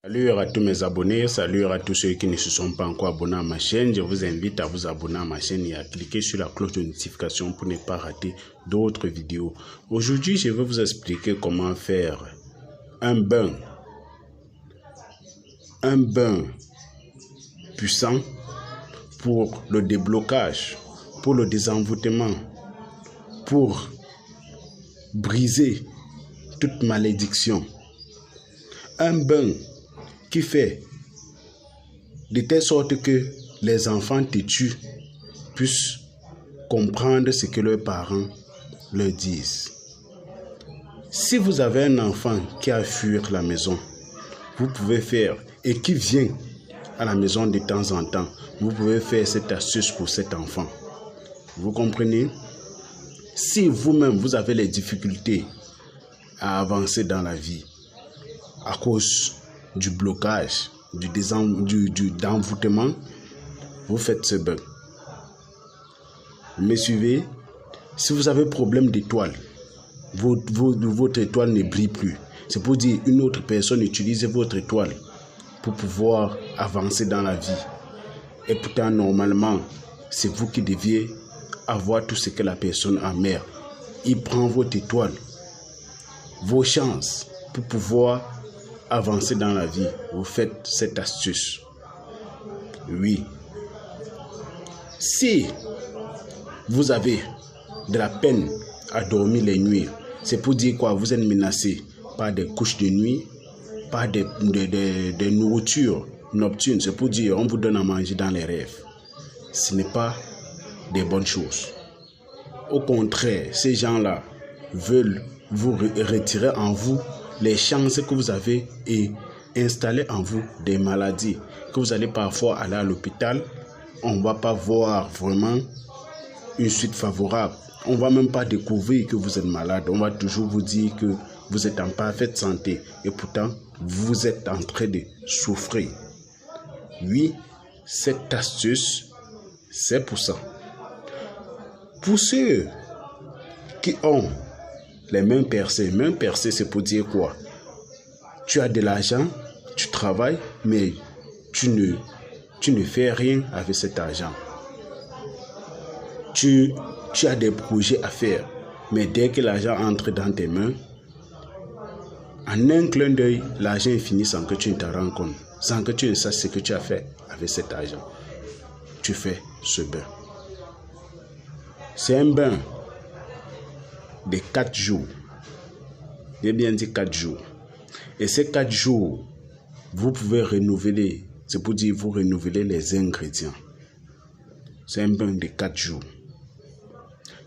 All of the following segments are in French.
Salut à tous mes abonnés, salut à tous ceux qui ne se sont pas encore abonnés à ma chaîne. Je vous invite à vous abonner à ma chaîne et à cliquer sur la cloche de notification pour ne pas rater d'autres vidéos. Aujourd'hui, je vais vous expliquer comment faire un bain puissant pour le déblocage, pour le désenvoûtement, pour briser toute malédiction. Un bain qui fait de telle sorte que les enfants têtus puissent comprendre ce que leurs parents leur disent. Si vous avez un enfant qui a fui la maison, vous pouvez faire, et qui vient à la maison de temps en temps, vous pouvez faire cette astuce pour cet enfant. Vous comprenez? Si vous-même vous avez les difficultés à avancer dans la vie à cause du blocage, du envoûtement, vous faites ce bain. Vous me suivez? Si vous avez problème d'étoile, votre étoile ne brille plus. C'est pour dire une autre personne utilise votre étoile pour pouvoir avancer dans la vie. Et pourtant, normalement, c'est vous qui deviez avoir tout ce que la personne a. Mais il prend votre étoile, vos chances pour pouvoir avancer dans la vie. Vous faites cette astuce. Oui. Si vous avez de la peine à dormir les nuits, c'est pour dire quoi? Vous êtes menacé par des couches de nuit, par des nourritures nocturnes. C'est pour dire on vous donne à manger dans les rêves. Ce n'est pas des bonnes choses. Au contraire, ces gens-là veulent vous retirer en vous les chances que vous avez et installer en vous des maladies que vous allez parfois aller à l'hôpital. On ne va pas voir vraiment une suite favorable. On ne va même pas découvrir que vous êtes malade. On va toujours vous dire que vous êtes en parfaite santé et pourtant vous êtes en train de souffrir. Oui, cette astuce, c'est pour ça. Pour ceux qui ont les mains percées c'est pour dire quoi? Tu as de l'argent, tu travailles, mais tu ne fais rien avec cet argent. Tu as des projets à faire, mais dès que l'argent entre dans tes mains, en un clin d'œil, l'argent est fini sans que tu ne te rends compte, sans que tu ne saches ce que tu as fait avec cet argent. Tu fais ce bain. C'est un bain de 4 jours. J'ai bien dit 4 jours. Et ces 4 jours, vous pouvez renouveler, c'est pour dire vous renouveler les ingrédients. C'est un bain de 4 jours.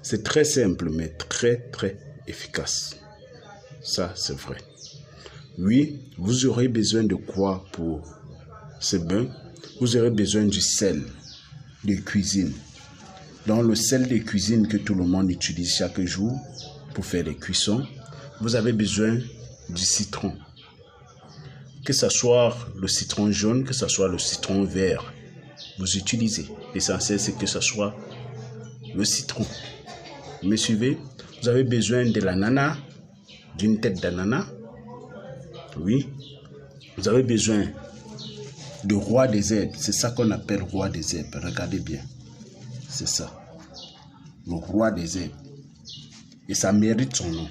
C'est très simple, mais très efficace. Ça, c'est vrai. Oui, vous aurez besoin de quoi pour ce bain? Vous aurez besoin du sel de cuisine. Donc le sel de cuisine que tout le monde utilise chaque jour pour faire les cuissons. Vous avez besoin du citron. Que ce soit le citron jaune, que ce soit le citron vert, vous utilisez. L'essentiel, c'est que ce soit le citron. Vous me suivez? Vous avez besoin de l'ananas, d'une tête d'ananas. Oui. Vous avez besoin de roi des herbes. C'est ça qu'on appelle roi des herbes. Regardez bien. C'est ça. Le roi des herbes. Et ça mérite son nom.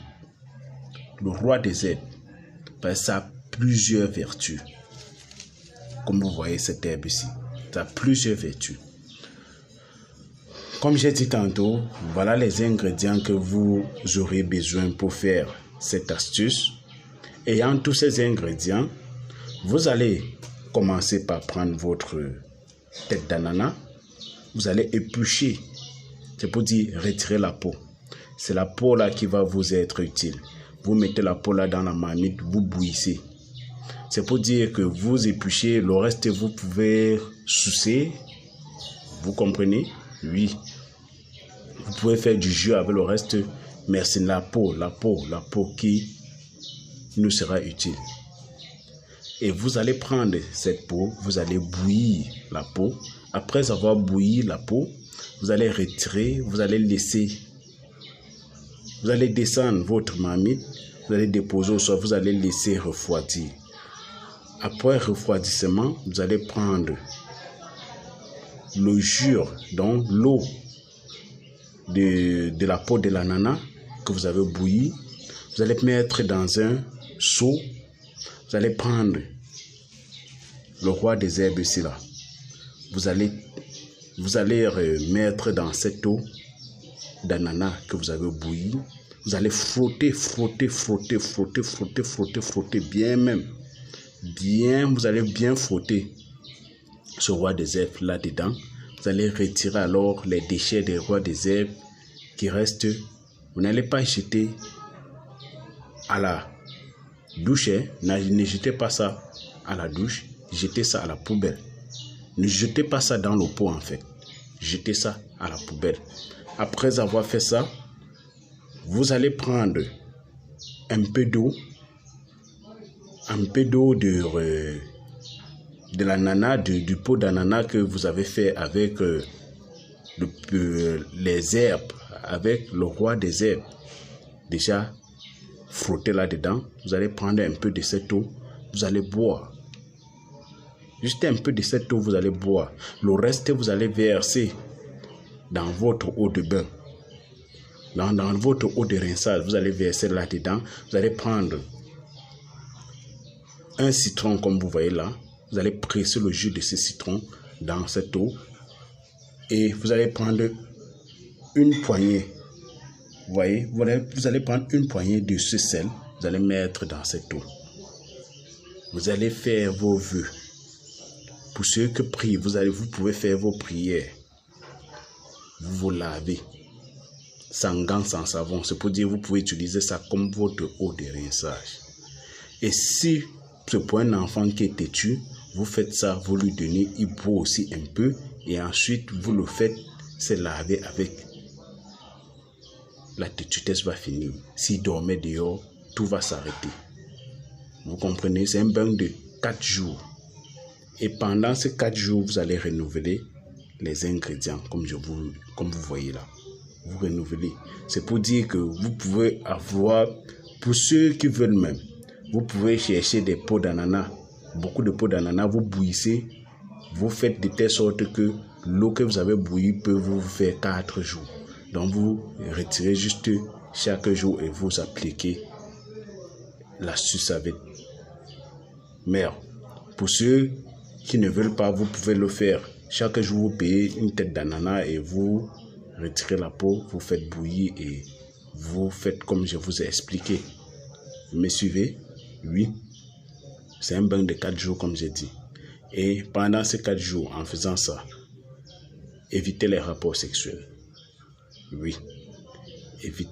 Le roi des herbes. Parce que ça a plusieurs vertus. Comme vous voyez cette herbe ici. Ça a plusieurs vertus. Comme j'ai dit tantôt, voilà les ingrédients que vous aurez besoin pour faire cette astuce. Ayant tous ces ingrédients, vous allez commencer par prendre votre tête d'ananas. Vous allez éplucher. C'est pour dire retirer la peau. C'est la peau là qui va vous être utile. Vous mettez la peau là dans la marmite, vous bouillissez. C'est pour dire que vous épluchez, le reste vous pouvez sucer. Vous comprenez? Oui. Vous pouvez faire du jus avec le reste, mais c'est la peau qui nous sera utile. Et vous allez prendre cette peau, vous allez bouillir la peau. Après avoir bouilli la peau, vous allez retirer, vous allez laisser. Vous allez descendre votre marmite, vous allez déposer au sol, vous allez laisser refroidir. Après refroidissement, vous allez prendre le jus, donc l'eau de la peau de l'ananas que vous avez bouilli. Vous allez mettre dans un seau. Vous allez prendre le roi des herbes ici là. Vous allez mettre dans cette eau d'ananas que vous avez bouilli. Vous allez frotter bien même. Vous allez bien frotter ce roi des herbes là-dedans. Vous allez retirer alors les déchets des rois des herbes qui restent. Vous n'allez pas jeter à la douche. Ne jetez pas ça à la douche. Jetez ça à la poubelle. Ne jetez pas ça dans le pot en fait. Jetez ça à la poubelle. Après avoir fait ça, vous allez prendre un peu d'eau de l'ananas, du pot d'ananas que vous avez fait avec les herbes, avec le roi des herbes. Déjà frotté là-dedans, vous allez prendre un peu de cette eau, vous allez boire. Juste un peu de cette eau, vous allez boire. Le reste, vous allez verser dans votre eau de bain. Dans votre eau de rinçage, vous allez verser là-dedans. Vous allez prendre un citron comme vous voyez là. Vous allez presser le jus de ce citron dans cette eau. Et vous allez prendre une poignée. Vous voyez, vous allez prendre une poignée de ce sel. Vous allez mettre dans cette eau. Vous allez faire vos vœux. Pour ceux qui prient, vous pouvez faire vos prières. Vous vous lavez. Sans gants, sans savon. C'est pour dire que vous pouvez utiliser ça comme votre eau de rinçage. Et si c'est pour un enfant qui est têtu, vous faites ça, vous lui donnez, il boit aussi un peu. Et ensuite, vous le faites se laver avec. La têtutesse va finir. S'il dormait dehors, tout va s'arrêter. Vous comprenez? C'est un bain de 4 jours. Et pendant ces 4 jours, vous allez renouveler les ingrédients, comme vous voyez là. Vous renouvelez. C'est pour dire que vous pouvez avoir, pour ceux qui veulent même, vous pouvez chercher des pots d'ananas. Beaucoup de pots d'ananas, vous bouillissez. Vous faites de telle sorte que l'eau que vous avez bouillie peut vous faire 4 jours. Donc vous retirez juste chaque jour et vous appliquez l'astuce avec. Mais pour ceux qui ne veulent pas, vous pouvez le faire. Chaque jour, vous payez une tête d'ananas et vous retirez la peau, vous faites bouillir et vous faites comme je vous ai expliqué. Vous me suivez? Oui. C'est un bain de 4 jours comme j'ai dit. Et pendant ces 4 jours, en faisant ça, évitez les rapports sexuels. Oui. Évitez